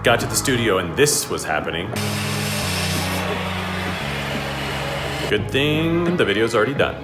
got to the studio and this was happening. Good thing the video's already done.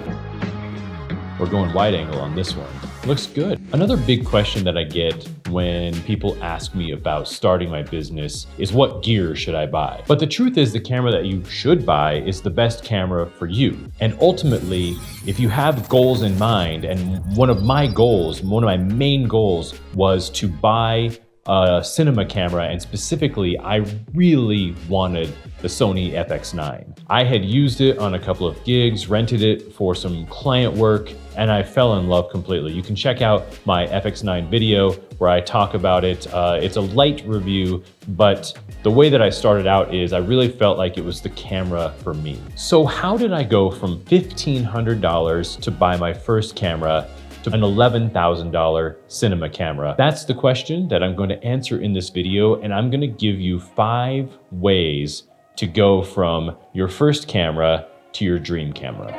We're going wide angle on this one. Looks good. Another big question that I get when people ask me about starting my business is what gear should I buy? But the truth is the camera that you should buy is the best camera for you. And ultimately, if you have goals in mind, and one of my main goals was to buy a cinema camera, and specifically, I really wanted the Sony FX9. I had used it on a couple of gigs, rented it for some client work, and I fell in love completely. You can check out my FX9 video where I talk about it. It's a light review, but the way that I started out is I really felt like it was the camera for me. So how did I go from $1,500 to buy my first camera to an $11,000 cinema camera? That's the question that I'm going to answer in this video, and I'm going to give you 5 ways to go from your first camera to your dream camera.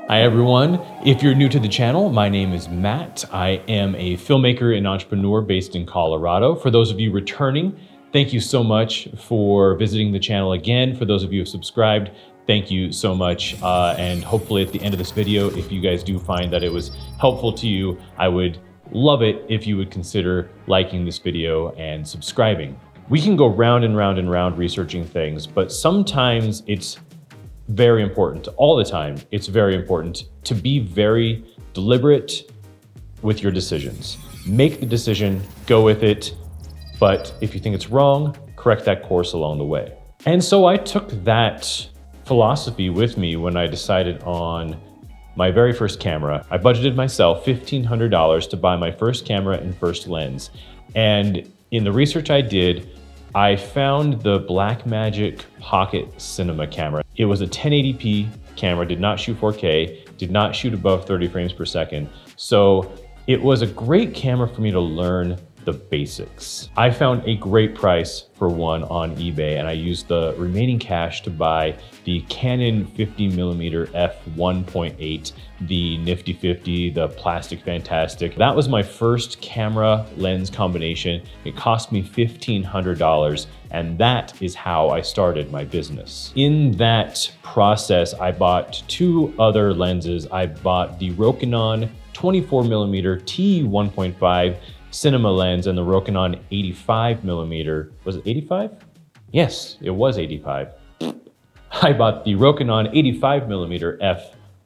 Hi everyone, if you're new to the channel, my name is Matt. I am a filmmaker and entrepreneur based in Colorado. For those of you returning, thank you so much for visiting the channel again. For those of you who have subscribed, thank you so much. And hopefully at the end of this video, if you guys do find that it was helpful to you, I would love it if you would consider liking this video and subscribing. We can go round and round and round researching things, but sometimes it's very important, all the time, it's very important to be very deliberate with your decisions. Make the decision, go with it. But if you think it's wrong, correct that course along the way. And so I took that philosophy with me when I decided on my very first camera. I budgeted myself $1,500 to buy my first camera and first lens. And in the research I did, I found the Blackmagic Pocket Cinema camera. It was a 1080p camera, did not shoot 4K, did not shoot above 30 frames per second. So it was a great camera for me to learn the basics. I found a great price for one on eBay, and I used the remaining cash to buy the Canon 50mm f1.8, the Nifty 50, the Plastic Fantastic. That was my first camera lens combination. It cost me $1,500, and that is how I started my business. In that process, I bought 2 other lenses. I bought the Rokinon 24mm t1.5 cinema lens and the Rokinon 85mm. Was it 85? Yes, it was 85. I bought the Rokinon 85mm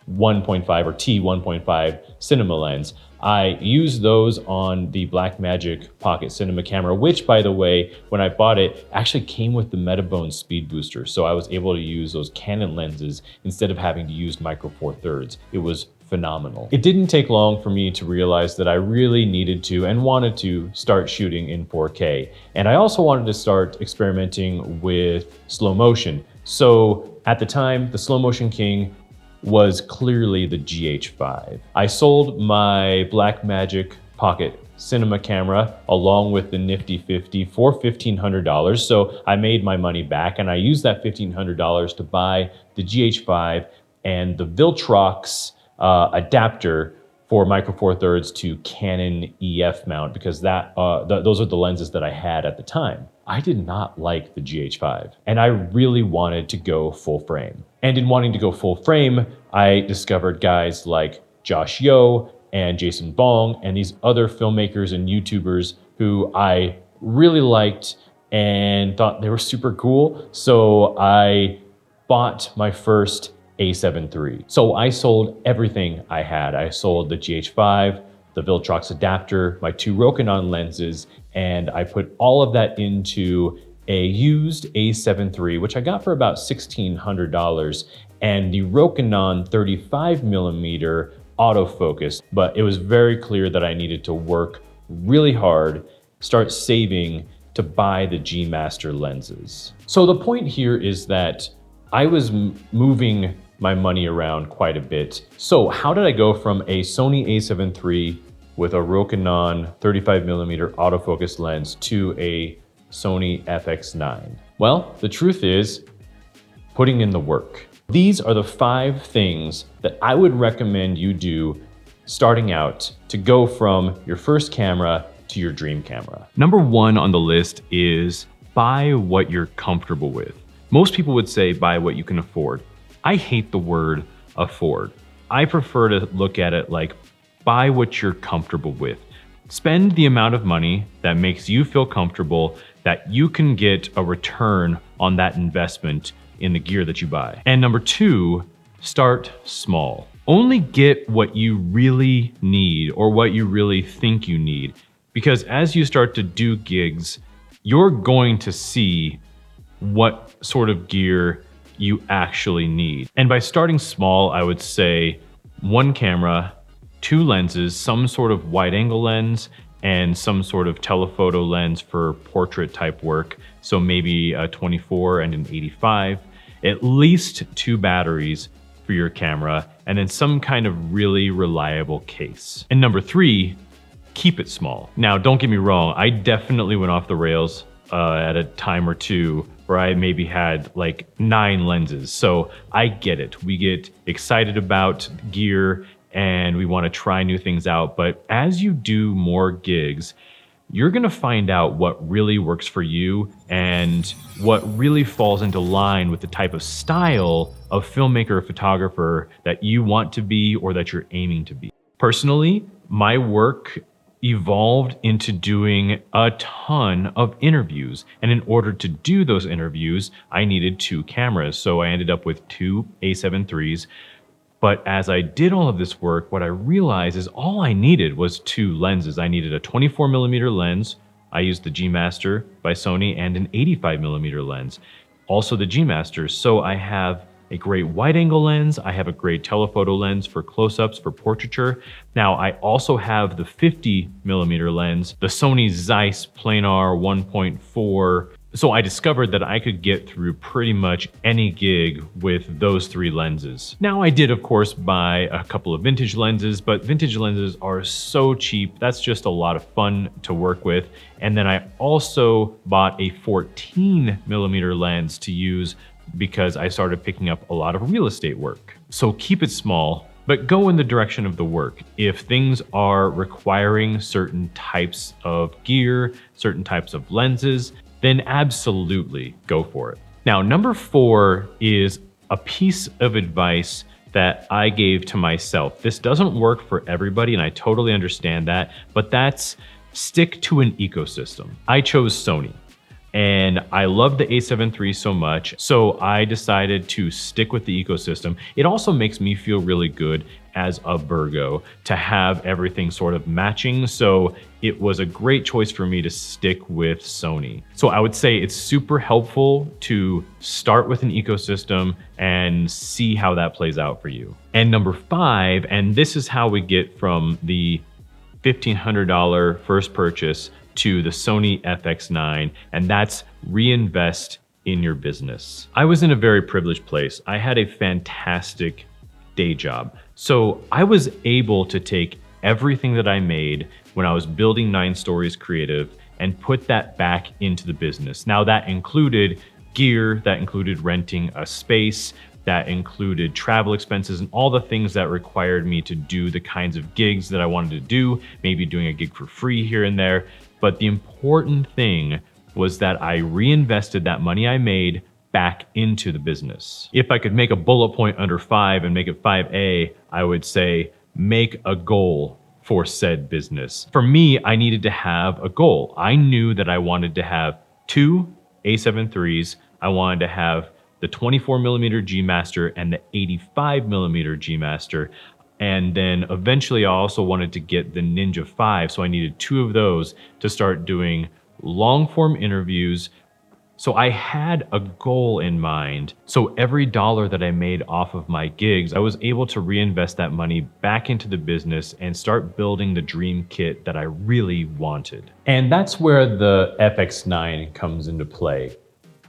f1.5 or t1.5 cinema lens. I used those on the Blackmagic Pocket Cinema camera, which, by the way, when I bought it, actually came with the Metabone speed booster. So I was able to use those Canon lenses instead of having to use Micro Four Thirds. It was phenomenal. It didn't take long for me to realize that I really needed to and wanted to start shooting in 4K. And I also wanted to start experimenting with slow motion. So at the time, the slow motion king was clearly the GH5. I sold my Blackmagic Pocket Cinema camera along with the Nifty 50 for $1,500. So I made my money back, and I used that $1,500 to buy the GH5 and the Viltrox adapter for Micro Four Thirds to Canon EF mount, because those are the lenses that I had at the time. I did not like the GH5, and I really wanted to go full frame. And in wanting to go full frame, I discovered guys like Josh Yeo and Jason Bong and these other filmmakers and YouTubers who I really liked and thought they were super cool. So I bought my first A7 III. So I sold everything I had. I sold the GH5, the Viltrox adapter, my 2 Rokinon lenses, and I put all of that into a used A7 III, which I got for about $1,600, and the Rokinon 35mm autofocus. But it was very clear that I needed to work really hard, start saving to buy the G Master lenses. So the point here is that I was moving my money around quite a bit. So how did I go from a Sony A7 III with a Rokinon 35mm autofocus lens to a Sony FX9? Well, the truth is putting in the work. These are the 5 things that I would recommend you do starting out to go from your first camera to your dream camera? Number one on the list is buy what you're comfortable with. Most people would say buy what you can afford. I hate the word afford. I prefer to look at it like buy what you're comfortable with. Spend the amount of money that makes you feel comfortable that you can get a return on that investment in the gear that you buy. And number two, start small. Only get what you really need or what you really think you need. Because as you start to do gigs, you're going to see what sort of gear you actually need. And by starting small, I would say one camera, two lenses, some sort of wide angle lens, and some sort of telephoto lens for portrait type work. So maybe a 24 and an 85, at least two batteries for your camera, and then some kind of really reliable case. And number three, keep it small. Now, don't get me wrong, I definitely went off the rails at a time or two where I maybe had like 9 lenses. So I get it. We get excited about gear and we want to try new things out. But as you do more gigs, you're going to find out what really works for you and what really falls into line with the type of style of filmmaker or photographer that you want to be or that you're aiming to be. Personally, my work evolved into doing a ton of interviews. And in order to do those interviews, I needed 2 cameras. So I ended up with 2 A7 IIIs. But as I did all of this work, what I realized is all I needed was 2 lenses. I needed a 24mm lens. I used the G Master by Sony and an 85mm lens. Also the G Master. So I have a great wide angle lens. I have a great telephoto lens for close-ups, for portraiture. Now I also have the 50mm lens, the Sony Zeiss Planar 1.4. So I discovered that I could get through pretty much any gig with those 3 lenses. Now I did of course buy a couple of vintage lenses, but vintage lenses are so cheap. That's just a lot of fun to work with. And then I also bought a 14mm lens to use because I started picking up a lot of real estate work. So keep it small, but go in the direction of the work. If things are requiring certain types of gear, certain types of lenses, then absolutely go for it. Now, number 4 is a piece of advice that I gave to myself. This doesn't work for everybody, and I totally understand that, but that's stick to an ecosystem. I chose Sony. And I love the A7 III so much, so I decided to stick with the ecosystem. It also makes me feel really good as a Virgo to have everything sort of matching, so it was a great choice for me to stick with Sony. So I would say it's super helpful to start with an ecosystem and see how that plays out for you. And number 5, and this is how we get from the $1,500 first purchase to the Sony FX9, and that's reinvest in your business. I was in a very privileged place. I had a fantastic day job. So I was able to take everything that I made when I was building 9 Stories Creative and put that back into the business. Now that included gear, that included renting a space, that included travel expenses and all the things that required me to do the kinds of gigs that I wanted to do, maybe doing a gig for free here and there. But the important thing was that I reinvested that money I made back into the business. If I could make a bullet point under 5 and make it 5A, I would say make a goal for said business. For me, I needed to have a goal. I knew that I wanted to have 2 A7 IIIs. I wanted to have the 24mm G Master and the 85mm G Master. And then eventually I also wanted to get the Ninja 5. So I needed 2 of those to start doing long form interviews. So I had a goal in mind. So every dollar that I made off of my gigs, I was able to reinvest that money back into the business and start building the dream kit that I really wanted. And that's where the FX9 comes into play.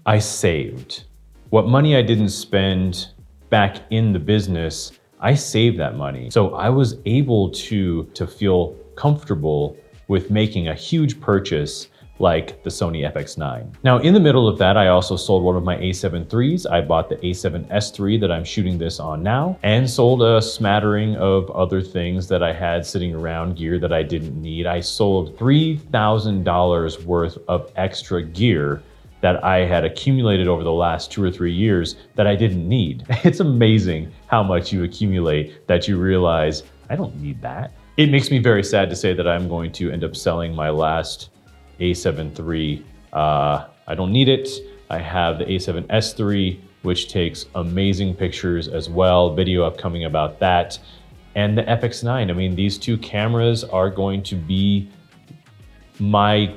I saved. What money I didn't spend back in the business, I saved that money. So I was able to feel comfortable with making a huge purchase like the Sony FX9. Now, in the middle of that, I also sold one of my A7 IIIs. I bought the A7S III that I'm shooting this on now, and sold a smattering of other things that I had sitting around, gear that I didn't need. I sold $3,000 worth of extra gear that I had accumulated over the last 2 or 3 years that I didn't need. It's amazing how much you accumulate that you realize, I don't need that. It makes me very sad to say that I'm going to end up selling my last A7 III. I don't need it. I have the A7S III, which takes amazing pictures as well. Video upcoming about that. And the FX9. I mean, these two cameras are going to be my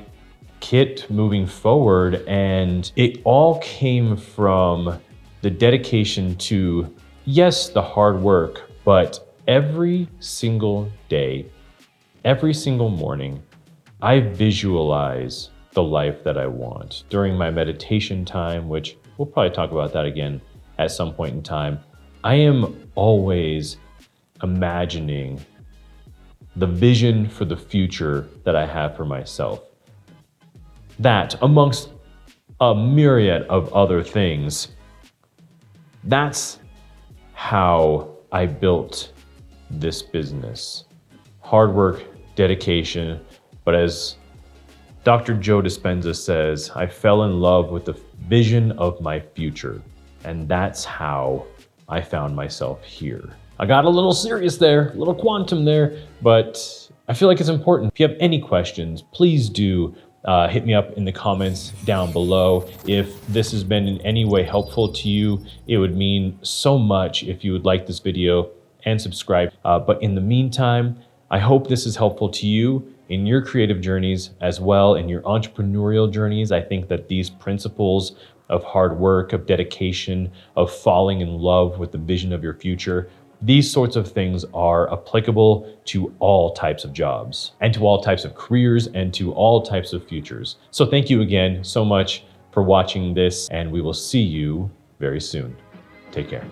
kit moving forward, and it all came from the dedication to, yes, the hard work, but every single day, every single morning, I visualize the life that I want. During my meditation time, which we'll probably talk about that again at some point in time, I am always imagining the vision for the future that I have for myself. That, amongst a myriad of other things, that's how I built this business. Hard work, dedication, but as Dr. Joe Dispenza says, I fell in love with the vision of my future, and that's how I found myself here. I got a little serious there, a little quantum there, but I feel like it's important. If you have any questions, please do hit me up in the comments down below. If this has been in any way helpful to you, it would mean so much if you would like this video and subscribe. But in the meantime, I hope this is helpful to you in your creative journeys as well, in your entrepreneurial journeys. I think that these principles of hard work, of dedication, of falling in love with the vision of your future, these sorts of things are applicable to all types of jobs and to all types of careers and to all types of futures. So thank you again so much for watching this, and we will see you very soon. Take care.